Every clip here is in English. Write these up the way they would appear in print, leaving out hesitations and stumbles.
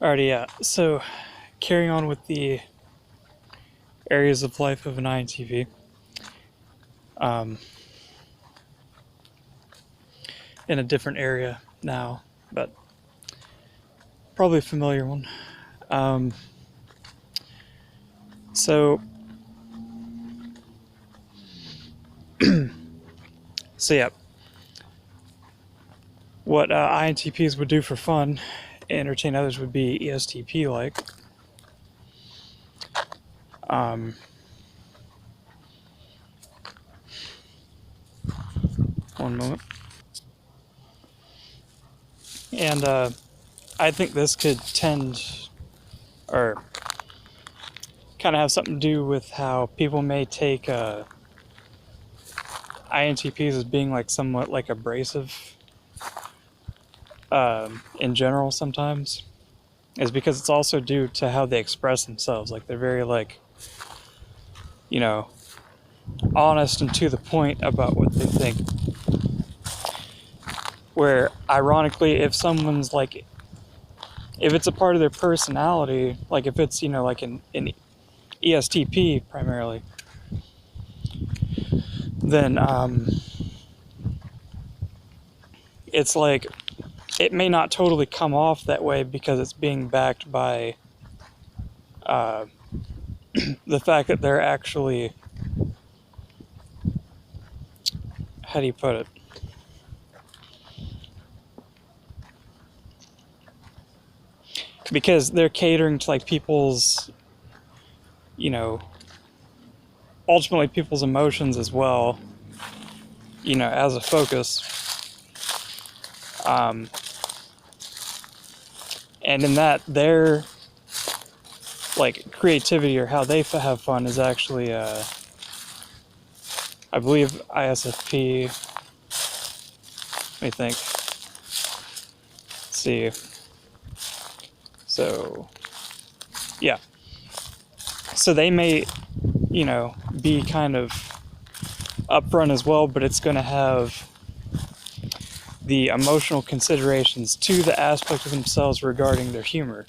Alrighty, yeah. So, carrying on with the areas of life of an INTP, um, in a different area now, but probably a familiar one. Um, so, so yeah, what INTPs would do for fun, entertain others, would be ESTP like. Um, One moment. And I think this could tend, or kind of have something to do with how people may take INTPs as being like somewhat like abrasive in general sometimes, is because it's also due to how they express themselves. Like they're very like, you know, honest and to the point about what they think. Where ironically, if someone's like, if it's a part of their personality, like if it's, you know, like an ESTP primarily, then it's like it may not totally come off that way because it's being backed by the fact that they're actually, how do you put it? Because they're catering to like people's, you know, ultimately people's emotions as well, you know, as a focus. And in that, their like creativity or how they have fun is actually, I believe ISFP. Let me think. Let's see. So, yeah. So they may, you know, be kind of upfront as well, but it's going to have the emotional considerations to the aspect of themselves regarding their humor.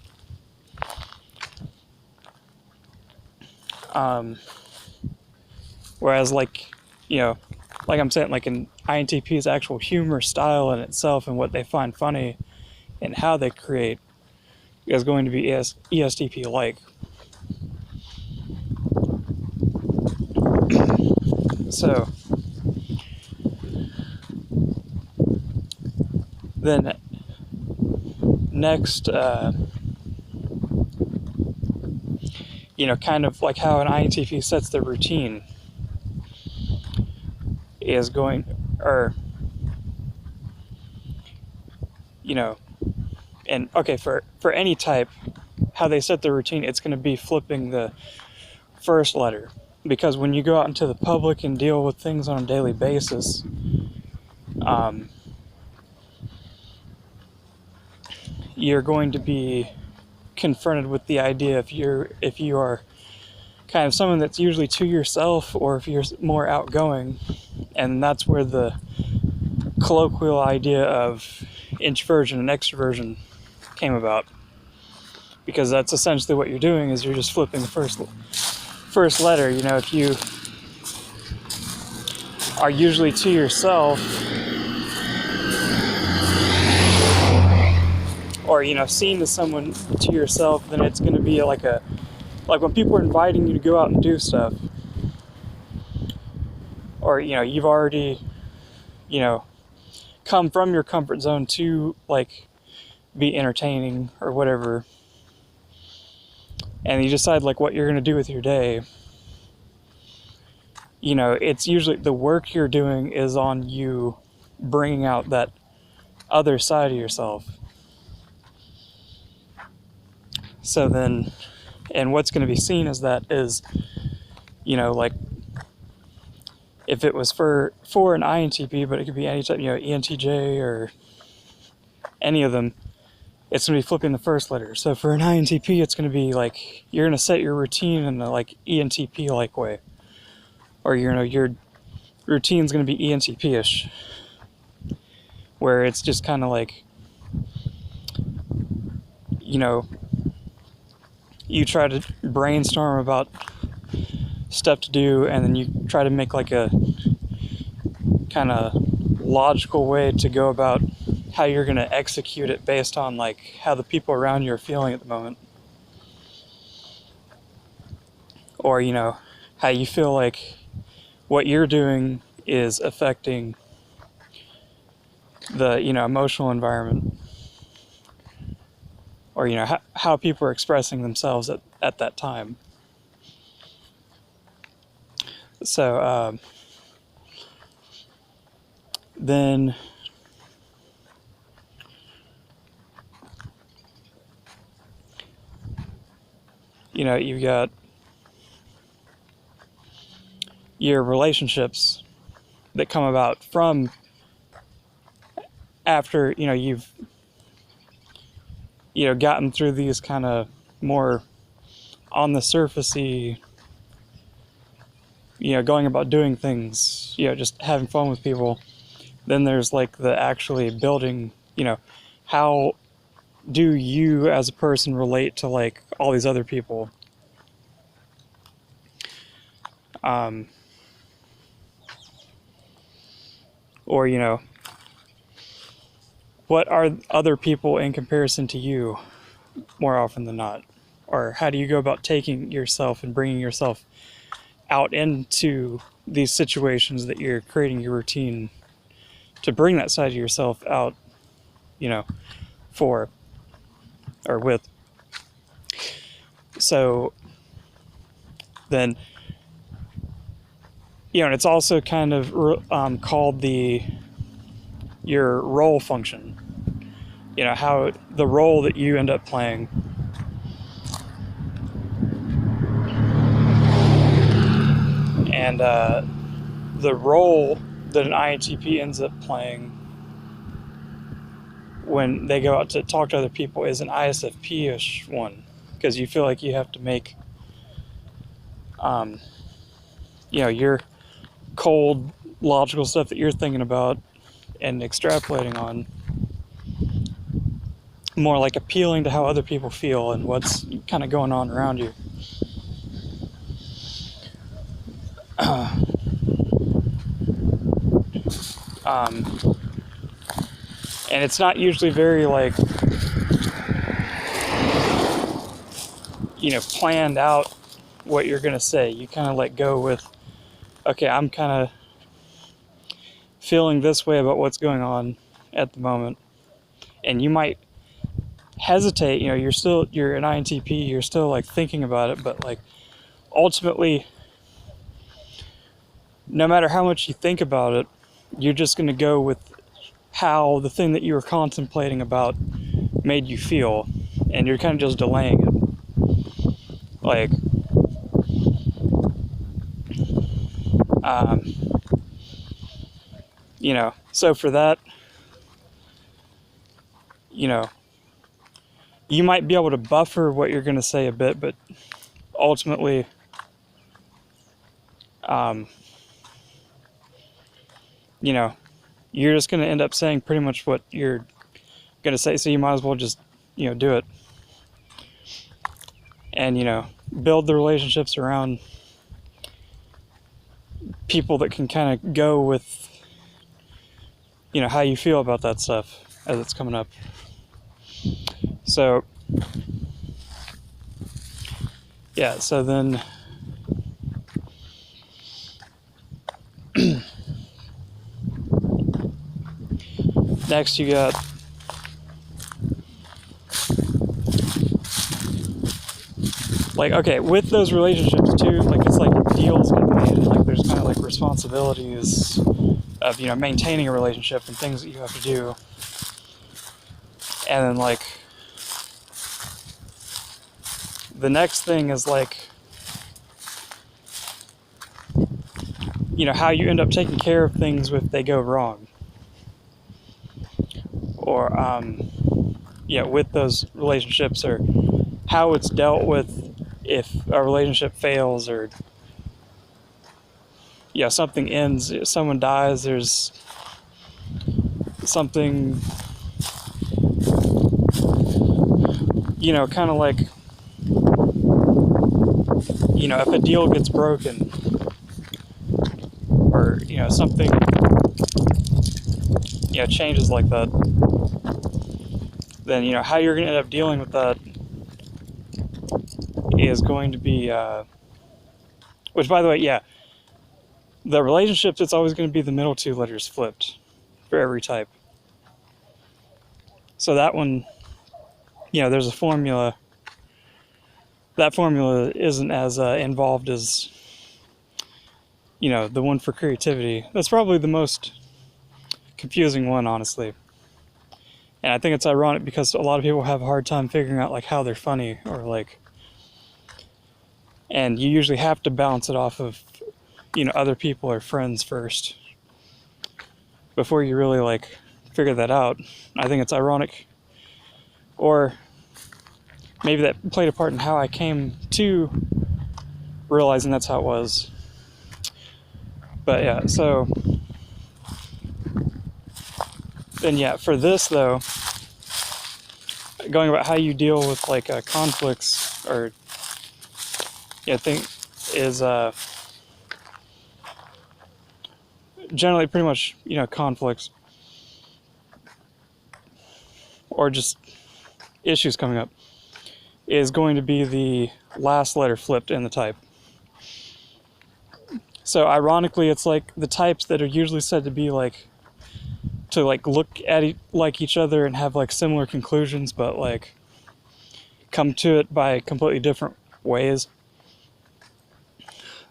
Whereas, like, you know, like I'm saying, like an INTP's actual humor style in itself and what they find funny and how they create is going to be ESTP-like. So, then next, you know, kind of like how an INTP sets their routine is going, or, you know, and okay, for any type, how they set their routine, it's going to be flipping the first letter. Because when you go out into the public and deal with things on a daily basis, you're going to be confronted with the idea if you are kind of someone that's usually to yourself, or if you're more outgoing. And that's where the colloquial idea of introversion and extroversion came about, because that's essentially what you're doing, is you're just flipping the first letter. You know, if you are usually to yourself, or, you know, seen as someone to yourself, then it's going to be like when people are inviting you to go out and do stuff, or, you know, you've already, you know, come from your comfort zone to like be entertaining or whatever, and you decide like what you're going to do with your day. You know, it's usually the work you're doing is on you bringing out that other side of yourself. So then, and what's going to be seen as that is, you know, like if it was for an INTP, but it could be any type, you know, ENTJ or any of them, it's going to be flipping the first letter. So for an INTP, it's going to be like you're going to set your routine in a like ENTP-like way, or, you know, your routine's going to be ENTP-ish, where it's just kind of like, you know, you try to brainstorm about stuff to do, and then you try to make like a kind of logical way to go about how you're going to execute it based on like how the people around you are feeling at the moment, or how you feel like what you're doing is affecting the emotional environment, or how people are expressing themselves at that time. So then you've got your relationships that come about from after you've gotten through these kind of more on the surfacey, going about doing things, just having fun with people. Then there's like the actually building, how do you as a person relate to like all these other people? Or what are other people in comparison to you more often than not? Or how do you go about taking yourself and bringing yourself out into these situations that you're creating your routine to bring that side of yourself out, for or with. So then, and it's also kind of called your role function. How the role that you end up playing. And the role that an INTP ends up playing when they go out to talk to other people is an ISFP-ish one, because you feel like you have to make your cold, logical stuff that you're thinking about and extrapolating on more like appealing to how other people feel and what's kind of going on around you. And it's not usually very like planned out what you're gonna say. You kind of let go with, okay, I'm kind of feeling this way about what's going on at the moment, and you might hesitate. You're an INTP, you're still like thinking about it, but like ultimately, no matter how much you think about it, you're just going to go with how the thing that you were contemplating about made you feel, and you're kind of just delaying it. Like, so for that, you might be able to buffer what you're going to say a bit, but ultimately, you're just going to end up saying pretty much what you're going to say, so you might as well just, do it. And, build the relationships around people that can kind of go with, how you feel about that stuff as it's coming up. So, yeah, so then next you got like, okay, with those relationships too, like it's like deals get made, and like there's kind of like responsibilities of maintaining a relationship and things that you have to do, and then like the next thing is like how you end up taking care of things if they go wrong, or with those relationships, or how it's dealt with if a relationship fails, or something ends, someone dies, there's something kind of like you know, if a deal gets broken, or, you know, something, you know, changes like that, then, you know, how you're going to end up dealing with that is going to be, which, by the way, yeah, the relationships, it's always going to be the middle two letters flipped for every type. So that one, you know, there's a formula. That formula isn't as involved as, you know, the one for creativity. That's probably the most confusing one, honestly. And I think it's ironic because a lot of people have a hard time figuring out, like, how they're funny, or, like, and you usually have to bounce it off of, you know, other people or friends first before you really, like, figure that out. I think it's ironic, or maybe that played a part in how I came to realizing that's how it was. But yeah, so then, yeah, for this though, going about how you deal with, like, conflicts, or, yeah, I think is generally pretty much, you know, conflicts or just issues coming up, is going to be the last letter flipped in the type. So ironically, it's like the types that are usually said to be, like, to, like, look at like each other and have, like, similar conclusions, but, like, come to it by completely different ways.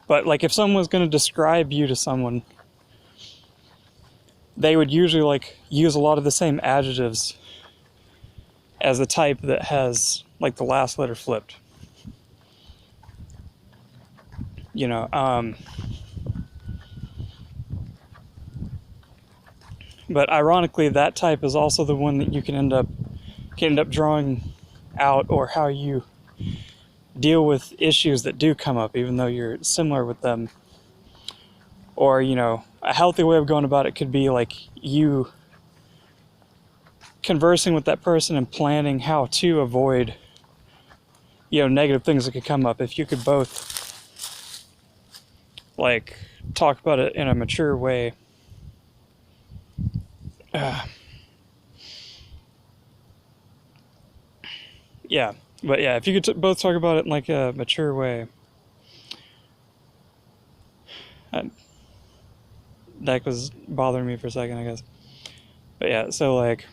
But, like, if someone was going to describe you to someone, they would usually, like, use a lot of the same adjectives as the type that has, like, the last letter flipped. You know, but ironically, that type is also the one that you can end up drawing out, or how you deal with issues that do come up, even though you're similar with them. Or, you know, a healthy way of going about it could be, like, you conversing with that person and planning how to avoid, you know, negative things that could come up. If you could both, like, talk about it in a mature way. Yeah, but yeah, if you could both talk about it in, like, a mature way, that was bothering me for a second, I guess. But yeah, so, like,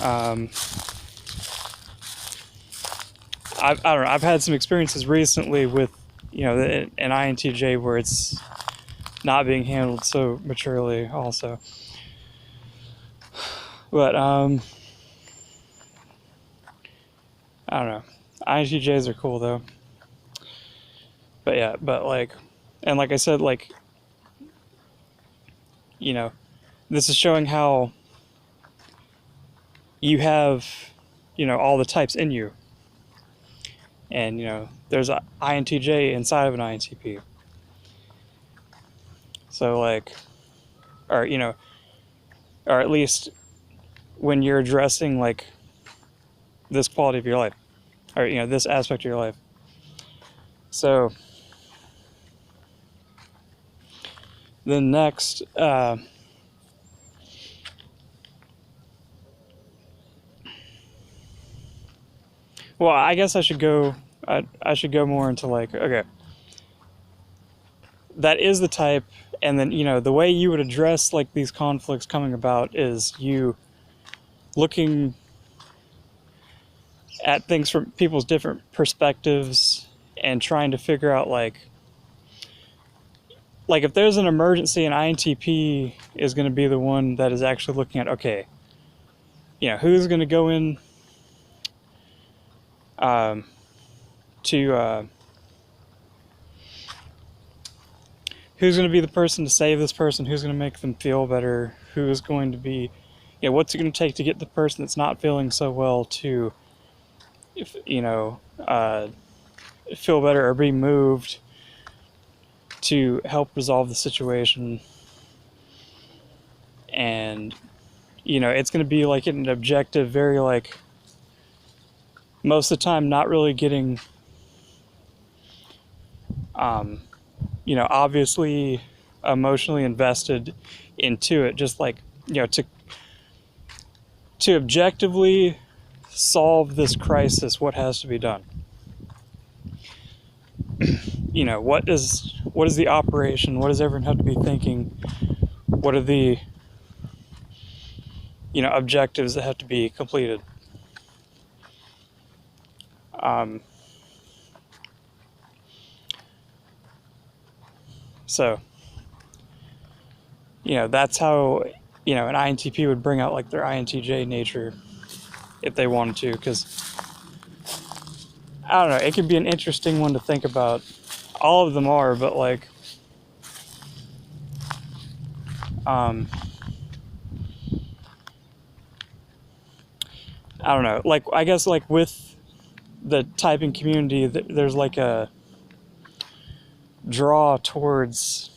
I don't know, I've had some experiences recently with, you know, an INTJ where it's not being handled so maturely also. But, I don't know. INTJs are cool, though. But yeah, but, like, and like I said, like, you know, this is showing how you have, you know, all the types in you. And, you know, there's an INTJ inside of an INTP. So, like, or, you know, or at least when you're addressing, like, this quality of your life, or, you know, this aspect of your life. So then next, well, I guess I should go more into, like, okay, that is the type, and then, you know, the way you would address, like, these conflicts coming about is you looking at things from people's different perspectives and trying to figure out, like, if there's an emergency, an INTP is going to be the one that is actually looking at, okay, you know, who's going to go in to who's going to be the person to save this person, who's going to make them feel better, who's going to be, you know, what's it going to take to get the person that's not feeling so well to, you know, feel better or be moved to help resolve the situation. And, it's going to be like an objective, very like, most of the time not really getting, obviously emotionally invested into it, just like, to objectively solve this crisis, what has to be done? What is the operation? What does everyone have to be thinking? What are the objectives that have to be completed? So that's how an INTP would bring out like their INTJ nature if they wanted to, because I don't know, it could be an interesting one to think about. All of them are, but like I don't know, like I guess like with the typing community, there's like a draw towards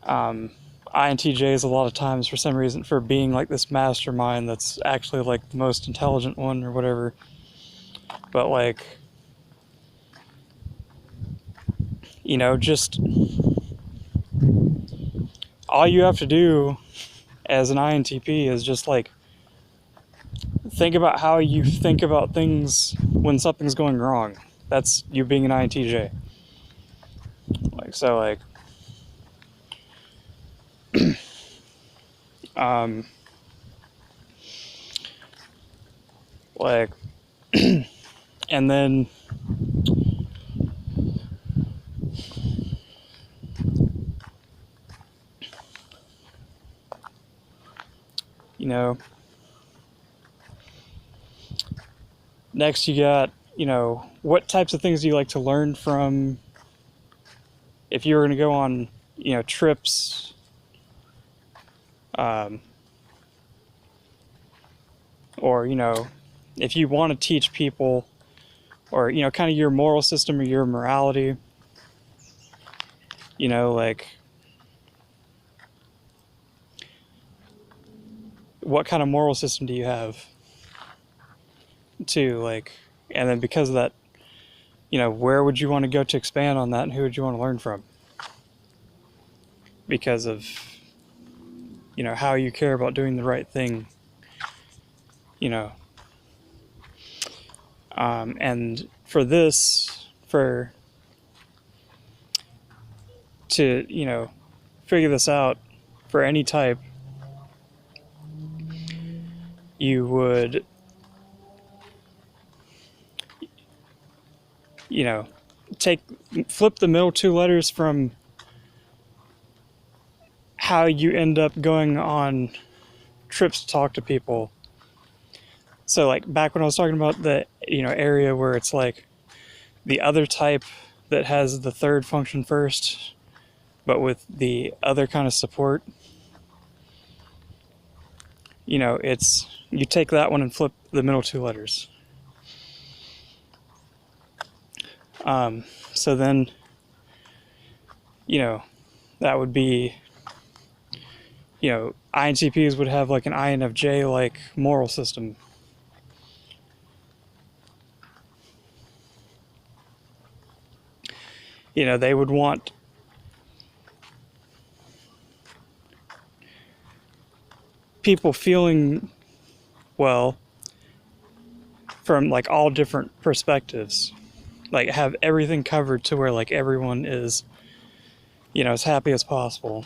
INTJs a lot of times for some reason, for being like this mastermind that's actually like the most intelligent one or whatever. But like, just all you have to do as an INTP is just like think about how you think about things when something's going wrong. That's you being an INTJ. Like, so like like and then next you got what types of things do you like to learn from, if you were going to go on trips, or if you want to teach people, or kind of your moral system or your morality, like what kind of moral system do you have too, like, and then because of that, where would you want to go to expand on that, and who would you want to learn from, because of how you care about doing the right thing, and for this, to figure this out for any type, you would flip the middle two letters from how you end up going on trips to talk to people. So like back when I was talking about the area where it's like the other type that has the third function first, but with the other kind of support, it's, you take that one and flip the middle two letters. So then, that would be, INTPs would have like an INFJ like moral system. They would want people feeling well from like all different perspectives, like have everything covered to where like everyone is as happy as possible,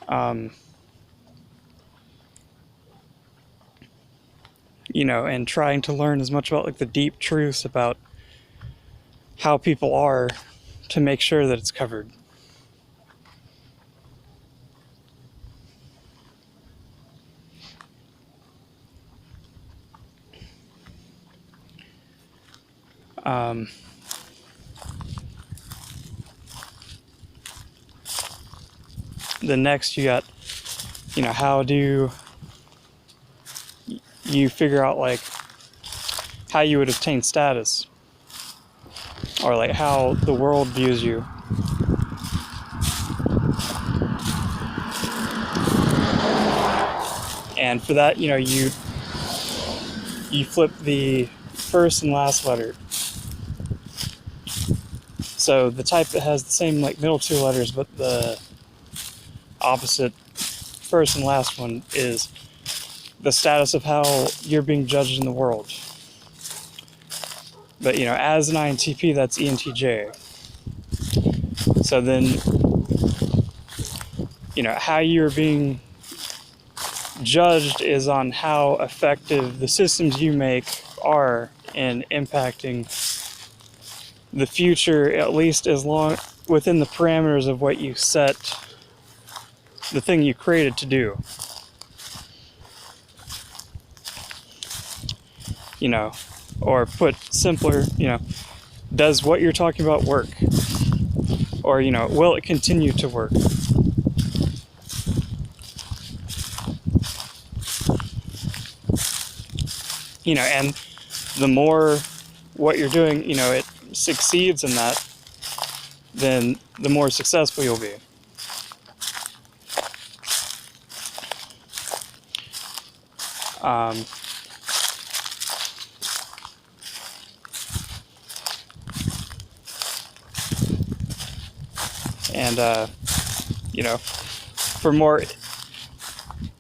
and trying to learn as much about like the deep truths about how people are to make sure that it's covered. The next you got, how do you figure out like how you would obtain status, or like how the world views you. And for that, you know, you flip the first and last letter. So the type that has the same like middle two letters, but the opposite first and last one is the status of how you're being judged in the world. But, you know, as an INTP, that's ENTJ. So then, you know, how you're being judged is on how effective the systems you make are in impacting the future, at least as long within the parameters of what you set the thing you created to do. You know, or put simpler, you know, does what you're talking about work? Or, you know, will it continue to work? You know, and the more what you're doing, you know, it succeeds in that, then the more successful you'll be. And, you know, for more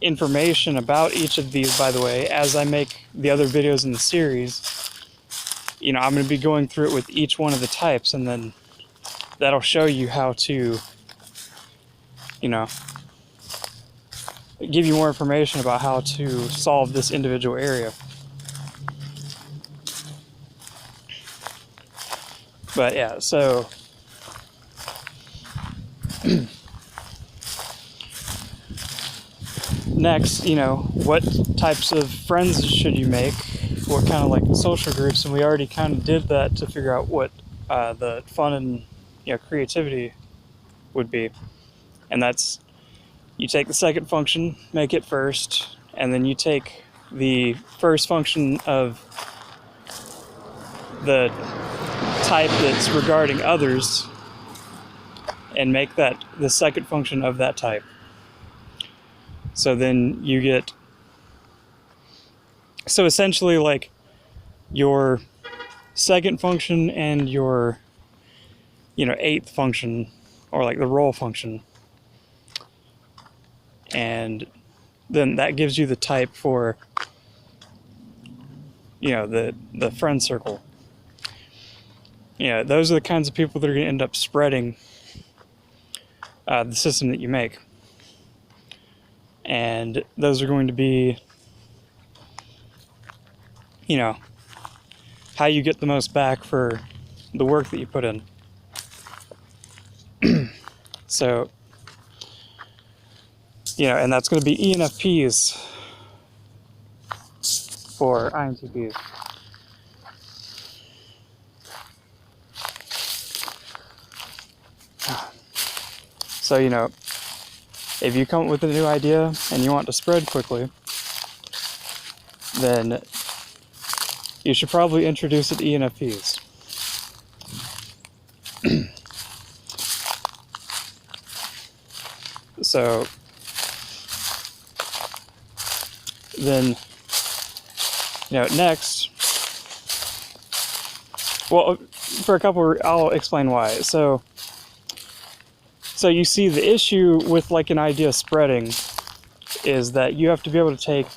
information about each of these, by the way, as I make the other videos in the series, you know, I'm going to be going through it with each one of the types, and then that'll show you how to, you know, give you more information about how to solve this individual area. But yeah, so next, you know, what types of friends should you make? What kind of like social groups? And we already kind of did that to figure out what the fun and, you know, creativity would be. And that's, you take the second function, make it first, and then you take the first function of the type that's regarding others and make that the second function of that type. So then you get, so essentially like your second function and your, you know, eighth function, or like the role function, and then that gives you the type for, you know, the friend circle. You know, those are the kinds of people that are going to end up spreading the system that you make. And those are going to be, you know, how you get the most back for the work that you put in. So, you know, and that's going to be ENFPs for INTPs. So, you know, if you come up with a new idea and you want to spread quickly, then you should probably introduce it to ENFPs. So then, you know, next, well, for a couple, I'll explain why. So you see, the issue with like an idea spreading is that you have to be able to take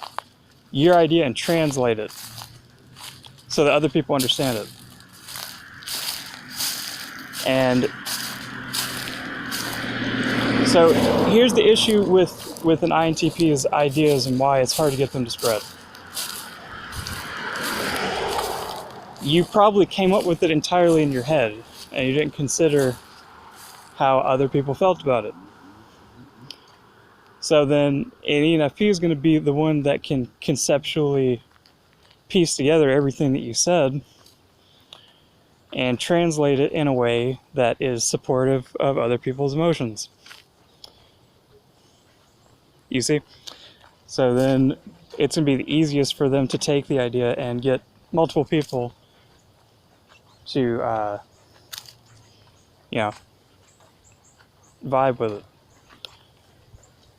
your idea and translate it so that other people understand it. And so here's the issue with an INTP's ideas and why it's hard to get them to spread. You probably came up with it entirely in your head, and you didn't consider how other people felt about it. So then an ENFP is going to be the one that can conceptually piece together everything that you said and translate it in a way that is supportive of other people's emotions. You see? So then it's going to be the easiest for them to take the idea and get multiple people to, you know, vibe with it.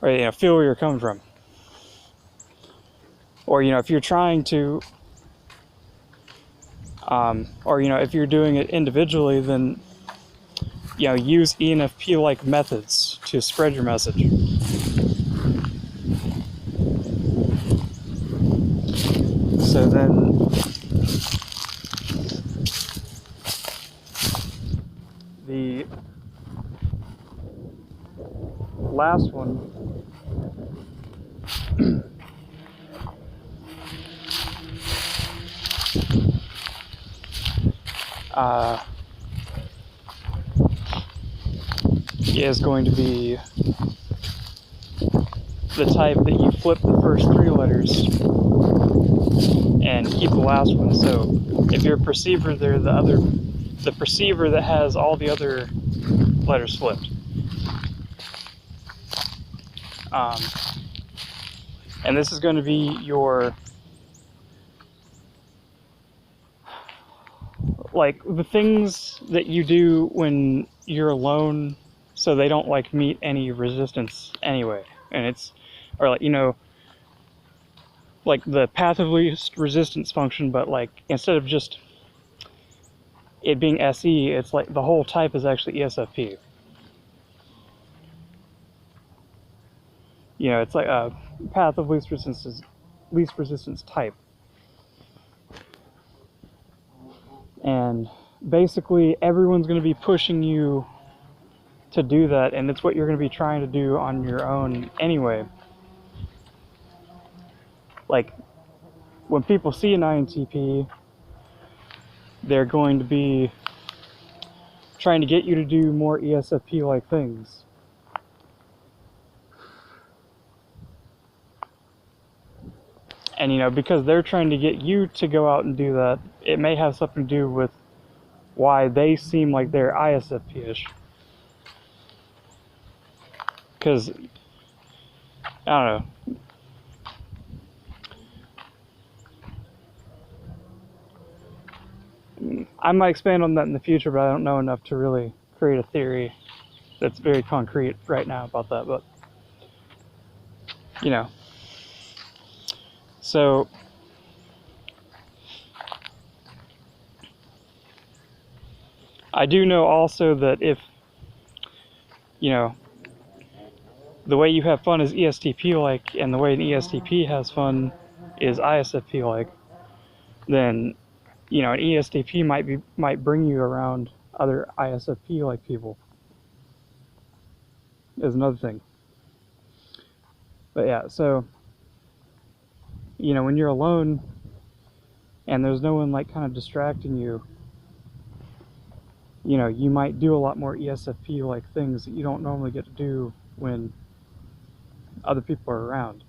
Or, you know, feel where you're coming from. Or, if you're trying to, or, if you're doing it individually, then, use ENFP-like methods to spread your message. So then, the last one is going to be the type that you flip the first 3 letters and keep the last one. So if you're a perceiver, they're the perceiver that has all the other letters flipped. And this is going to be your, like, the things that you do when you're alone, so they don't like meet any resistance anyway. And it's, or like, like the path of least resistance function, but like instead of just it being SE, it's like the whole type is actually ESFP. It's like a path of least resistance type. And basically everyone's going to be pushing you to do that, and it's what you're going to be trying to do on your own anyway. Like, when people see an INTP, they're going to be trying to get you to do more ESFP-like things. And, because they're trying to get you to go out and do that, it may have something to do with why they seem like they're ISFP-ish. Because, I don't know. I might expand on that in the future, but I don't know enough to really create a theory that's very concrete right now about that. But, so I do know also that if, the way you have fun is ESTP-like, and the way an ESTP has fun is ISFP-like, then, an ESTP might bring you around other ISFP-like people. Is another thing. But yeah, so, when you're alone and there's no one like kind of distracting you, you might do a lot more ESFP-like things that you don't normally get to do when other people are around.